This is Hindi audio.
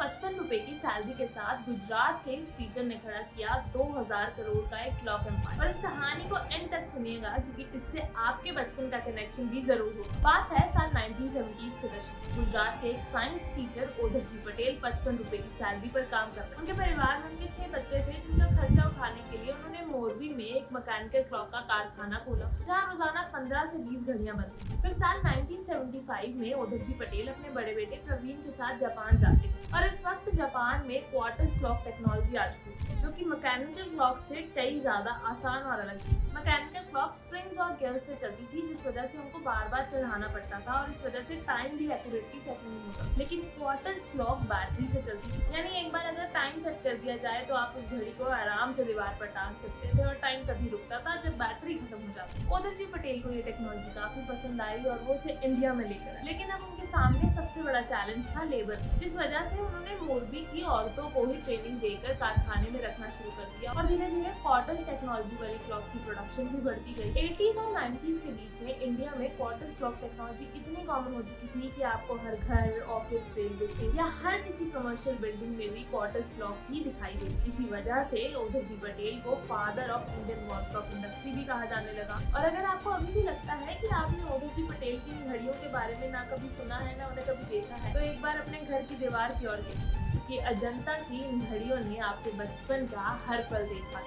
55 रुपए की सैलरी के साथ गुजरात के इस टीचर ने खड़ा किया 2000 करोड़ का एक क्लॉक एम्पायर। और इस कहानी को एंड तक सुनिएगा क्योंकि इससे आपके बचपन का कनेक्शन भी जरूर हो। बात है साल 1970s के दशक। गुजरात के एक साइंस टीचर उधरजी पटेल 55 रुपए की सैलरी पर काम कर रहे। उनके परिवार में उनके 6 बच्चे थे जिनका खर्चा उठाने के लिए उन्होंने मोरबी में एक मैकेनिकल क्लॉक का कारखाना खोला जहाँ रोजाना 15 से 20 घड़ियां बनती। फिर साल 1975 में उधरजी पटेल अपने बड़े बेटे प्रवीण के साथ जापान जाते हैं और इस वक्त जापान में क्वार्टर्स क्लॉक टेक्नोलॉजी आ चुकी है जो कि मैकेनिकल क्लॉक से कई ज्यादा आसान और अलग है। मैकेनिकल क्लॉक स्प्रिंग्स और गियर्स से चलती थी जिस वजह से उनको बार बार चढ़ाना पड़ता था और इस वजह से टाइम भी एक्यूरेटली सेट नहीं होता। लेकिन क्वार्टर्स क्लॉक बैटरी से चलती थी, यानी एक बार अगर टाइम सेट कर दिया जाए तो आप उस घड़ी को आराम से दीवार पर टांग सकते थे और टाइम तभी रुकता था जब बैटरी खत्म हो जाती। उधरजी पटेल को ये टेक्नोलॉजी काफी पसंद आई और वो उसे इंडिया में लेकर आए। लेकिन अब उनके सामने सबसे बड़ा चैलेंज था लेबर, जिस वजह से उन्होंने मोरबी की औरतों को ही ट्रेनिंग देकर कारखाने में रखना शुरू कर दिया और धीरे धीरे क्वार्टर्स टेक्नोलॉजी वाली क्लॉक की प्रोडक्शन भी बढ़ती गई। 80s और 90s के बीच में इंडिया में क्वार्टर्स क्लॉक टेक्नोलॉजी इतनी कॉमन हो चुकी थी कि आपको हर घर, ऑफिस, रेलवे स्टेशन या हर किसी कमर्शियल बिल्डिंग में भी क्वार्टर्स क्लॉक ही दिखाई देती। इसी वजह से उधरजी पटेल को father of Indian wall clock industry भी कहा जाने लगा। और अगर आपको अभी भी लगता है कि आपने उधरजी पटेल की इन घड़ियों के बारे में ना कभी सुना है ना उन्हें कभी देखा है, तो एक बार अपने घर की दीवार की ओर देखिए कि अजंता की इन घड़ियों ने आपके बचपन का हर पल देखा है।